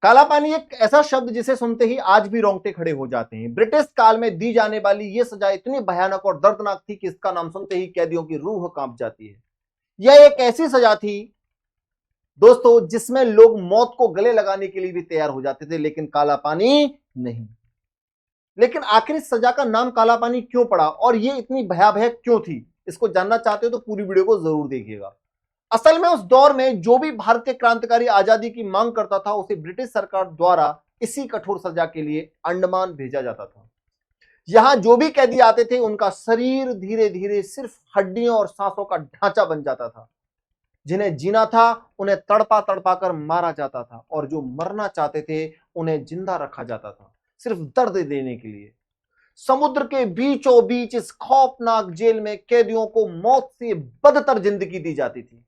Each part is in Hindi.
काला पानी एक ऐसा शब्द जिसे सुनते ही आज भी रोंगटे खड़े हो जाते हैं। ब्रिटिश काल में दी जाने वाली यह सजा इतनी भयानक और दर्दनाक थी कि इसका नाम सुनते ही कैदियों की रूह कांप जाती है। यह एक ऐसी सजा थी दोस्तों जिसमें लोग मौत को गले लगाने के लिए भी तैयार हो जाते थे, लेकिन काला पानी नहीं। लेकिन आखिर इस सजा का नाम काला पानी क्यों पड़ा और यह इतनी भयावह क्यों थी, इसको जानना चाहते हो तो पूरी वीडियो को जरूर देखिएगा। असल में उस दौर में जो भी भारतीय क्रांतिकारी आजादी की मांग करता था उसे ब्रिटिश सरकार द्वारा इसी कठोर सजा के लिए अंडमान भेजा जाता था। यहां जो भी कैदी आते थे उनका शरीर धीरे धीरे सिर्फ हड्डियों और सांसों का ढांचा बन जाता था। जिन्हें जीना था उन्हें तड़पा तड़पा कर मारा जाता था और जो मरना चाहते थे उन्हें जिंदा रखा जाता था, सिर्फ दर्द देने के लिए। समुद्र के बीचों बीच इस खौफनाक जेल में कैदियों को मौत से बदतर जिंदगी दी जाती थी।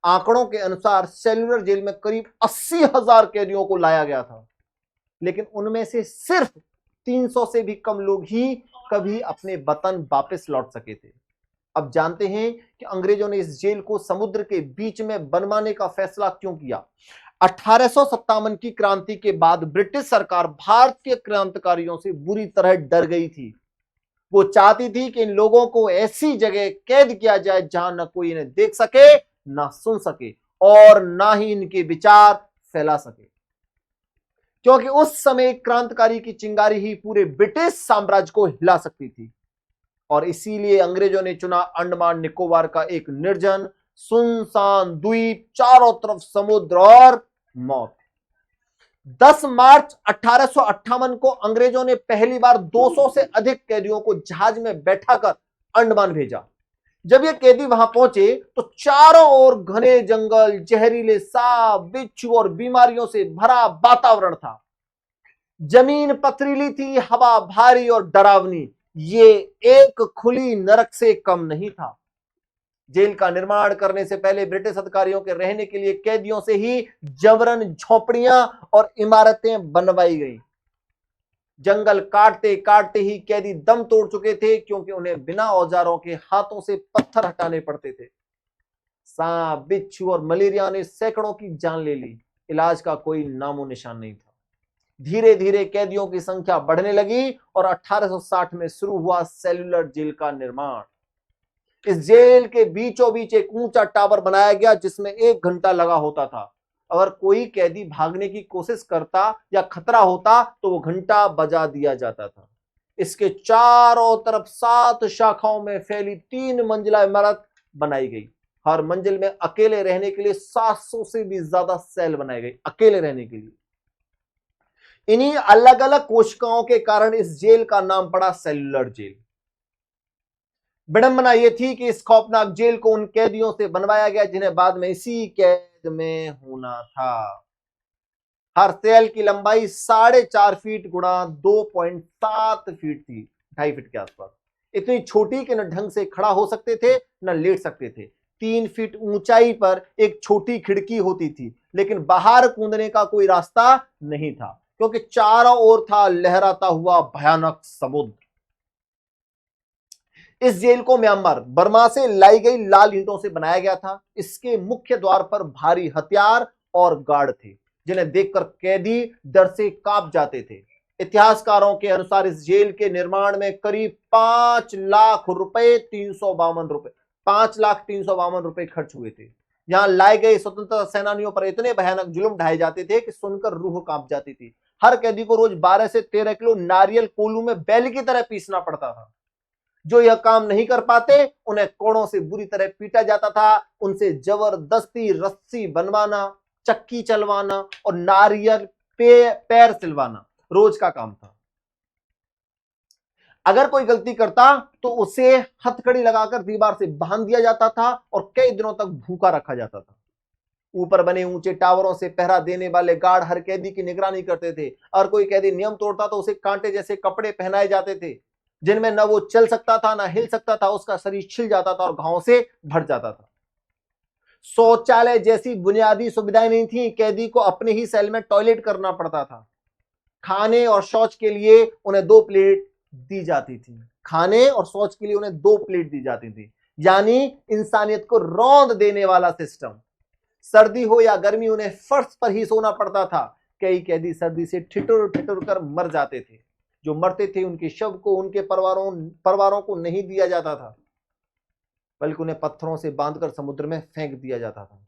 आंकड़ों के अनुसार सेल्युलर जेल में करीब 80,000 कैदियों को लाया गया था, लेकिन उनमें से सिर्फ 300 से भी कम लोग ही कभी अपने वतन वापस लौट सके थे। अब जानते हैं कि अंग्रेजों ने इस जेल को समुद्र के बीच में बनवाने का फैसला क्यों किया। 1857 की क्रांति के बाद ब्रिटिश सरकार भारतीय क्रांतिकारियों से बुरी तरह डर गई थी। वो चाहती थी कि इन लोगों को ऐसी जगह कैद किया जाए जहां न कोई इन्हें देख सके, ना सुन सके और ना ही इनके विचार फैला सके, क्योंकि उस समय क्रांतिकारी की चिंगारी ही पूरे ब्रिटिश साम्राज्य को हिला सकती थी। और इसीलिए अंग्रेजों ने चुना अंडमान निकोबार का एक निर्जन सुनसान द्वीप, चारों तरफ समुद्र और मौत। 10 मार्च 1858 को अंग्रेजों ने पहली बार 200 से अधिक कैदियों को जहाज में बैठाकर अंडमान भेजा। जब ये कैदी वहां पहुंचे तो चारों ओर घने जंगल, जहरीले सांप, बिच्छू और बीमारियों से भरा वातावरण था। जमीन पथरीली थी, हवा भारी और डरावनी। ये एक खुली नरक से कम नहीं था। जेल का निर्माण करने से पहले ब्रिटिश अधिकारियों के रहने के लिए कैदियों से ही जबरन झोपड़ियां और इमारतें बनवाई गई। जंगल काटते काटते ही कैदी दम तोड़ चुके थे, क्योंकि उन्हें बिना औजारों के हाथों से पत्थर हटाने पड़ते थे। सांप, बिच्छू और मलेरिया ने सैकड़ों की जान ले ली। इलाज का कोई नामो निशान नहीं था। धीरे धीरे कैदियों की संख्या बढ़ने लगी और 1860 में शुरू हुआ सेल्युलर जेल का निर्माण। इस जेल के बीचों बीच एक ऊंचा टावर बनाया गया जिसमें 1 घंटा लगा होता था। अगर कोई कैदी भागने की कोशिश करता या खतरा होता तो वो घंटा बजा दिया जाता था। इसके चारों तरफ 7 शाखाओं में फैली 3 मंजिला इमारत बनाई गई। हर मंजिल में अकेले रहने के लिए 700 से भी ज्यादा सेल बनाए गए, अकेले रहने के लिए। इन्हीं अलग अलग कोशिकाओं के कारण इस जेल का नाम पड़ा सेल्युलर जेल। विडंबना यह थी कि इस खौफनाक जेल को उन कैदियों से बनवाया गया जिन्हें बाद में इसी कैद में होना था। हर सेल की लंबाई 4.5 फीट गुणा 2.7 फीट थी, 2.5 फीट के आसपास। इतनी छोटी कि न ढंग से खड़ा हो सकते थे न लेट सकते थे। 3 फीट ऊंचाई पर एक छोटी खिड़की होती थी, लेकिन बाहर कूदने का कोई रास्ता नहीं था, क्योंकि चारों ओर था लहराता हुआ भयानक समुद्र। इस जेल को म्यांमार, बर्मा से लाई गई लाल ईंटों से बनाया गया था। इसके मुख्य द्वार पर भारी हथियार और गार्ड थे, जिन्हें देखकर कैदी डर से कांप जाते थे। इतिहासकारों के अनुसार इस जेल के निर्माण में करीब 5 लाख रुपए 352 रुपए 5,352 रुपए खर्च हुए थे। यहां लाए गए स्वतंत्रता सेनानियों पर इतने भयानक जुल्म ढाए जाते थे कि सुनकर रूह कांप जाती थी। हर कैदी को रोज 12 से 13 किलो नारियल कोलू में बैल की तरह पीसना पड़ता था। जो यह काम नहीं कर पाते उन्हें कोड़ों से बुरी तरह पीटा जाता था। उनसे जबरदस्ती रस्सी बनवाना, चक्की चलवाना और नारियल पैर सिलवाना रोज का काम था। अगर कोई गलती करता तो उसे हथकड़ी लगाकर दीवार से बांध दिया जाता था और कई दिनों तक भूखा रखा जाता था। ऊपर बने ऊंचे टावरों से पहरा देने वाले गार्ड हर कैदी की निगरानी करते थे। और कोई कैदी नियम तोड़ता तो उसे कांटे जैसे कपड़े पहनाए जाते थे, जिनमें न वो चल सकता था ना हिल सकता था। उसका शरीर छिल जाता था और घावों से भर जाता था। शौचालय जैसी बुनियादी सुविधाएं नहीं थी। कैदी को अपने ही सेल में टॉयलेट करना पड़ता था। खाने और शौच के लिए उन्हें 2 प्लेट दी जाती थी। खाने और शौच के लिए उन्हें 2 प्लेट दी जाती थी, यानी इंसानियत को रौंद देने वाला सिस्टम। सर्दी हो या गर्मी उन्हें फर्श पर ही सोना पड़ता था। कई कैदी सर्दी से ठिठुर ठिठुर कर मर जाते थे। जो मरते थे उनके शव को उनके परिवारों को नहीं दिया जाता था, बल्कि उन्हें पत्थरों से बांधकर समुद्र में फेंक दिया जाता था।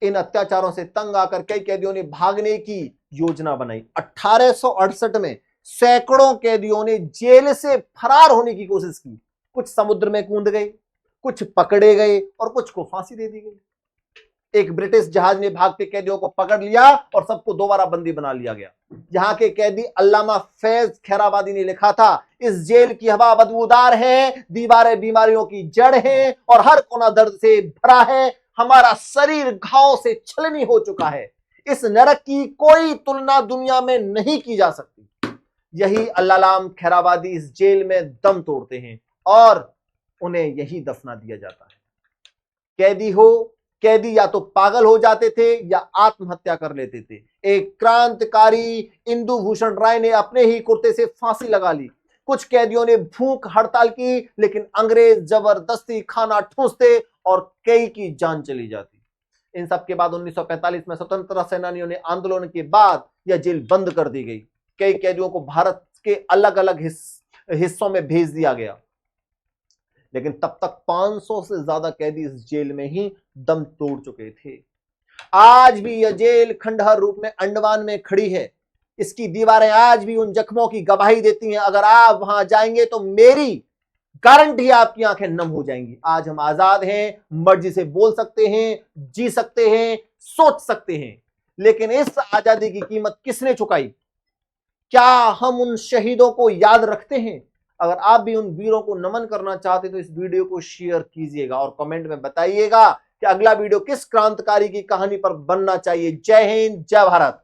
इन अत्याचारों से तंग आकर कई कैदियों ने भागने की योजना बनाई। 1868 में सैकड़ों कैदियों ने जेल से फरार होने की कोशिश की। कुछ समुद्र में कूद गए, कुछ पकड़े गए और कुछ को फांसी दे दी गई। एक ब्रिटिश जहाज ने भागते कैदियों को पकड़ लिया और सबको दोबारा बंदी बना लिया गया। यहाँ के कैदी अल्लामा फैज खैराबादी ने लिखा था, इस जेल की हवा बदबूदार है, दीवारें बीमारियों की जड़ हैं और हर कोना दर्द से भरा है। हमारा शरीर घाव से छलनी हो चुका है। इस नरक की कोई तुलना दुनिया में नहीं की जा सकती। यही अल्लालाम खैराबादी इस जेल में दम तोड़ते हैं और उन्हें यही दफना दिया जाता है। कैदी या तो पागल हो जाते थे या आत्महत्या कर लेते थे। एक क्रांतिकारी इंदु भूषण राय ने अपने ही कुर्ते से फांसी लगा ली। कुछ कैदियों ने भूख हड़ताल की, लेकिन अंग्रेज जबरदस्ती खाना ठूंसते और कई की जान चली जाती। इन सब के बाद 1945 में स्वतंत्रता सेनानियों ने आंदोलन के बाद यह जेल बंद कर दी गई। कई कैदियों को भारत के अलग अलग हिस्सों में भेज दिया गया, लेकिन तब तक 500 से ज्यादा कैदी इस जेल में ही दम तोड़ चुके थे। आज भी यह जेल खंडहर रूप में अंडमान में खड़ी है। इसकी दीवारें आज भी उन जख्मों की गवाही देती हैं। अगर आप वहां जाएंगे तो मेरी गारंटी आपकी आंखें नम हो जाएंगी। आज हम आजाद हैं, मर्जी से बोल सकते हैं, जी सकते हैं, सोच सकते हैं, लेकिन इस आजादी की कीमत किसने चुकाई? क्या हम उन शहीदों को याद रखते हैं? अगर आप भी उन वीरों को नमन करना चाहते तो इस वीडियो को शेयर कीजिएगा और कमेंट में बताइएगा कि अगला वीडियो किस क्रांतिकारी की कहानी पर बनना चाहिए। जय हिंद, जय भारत।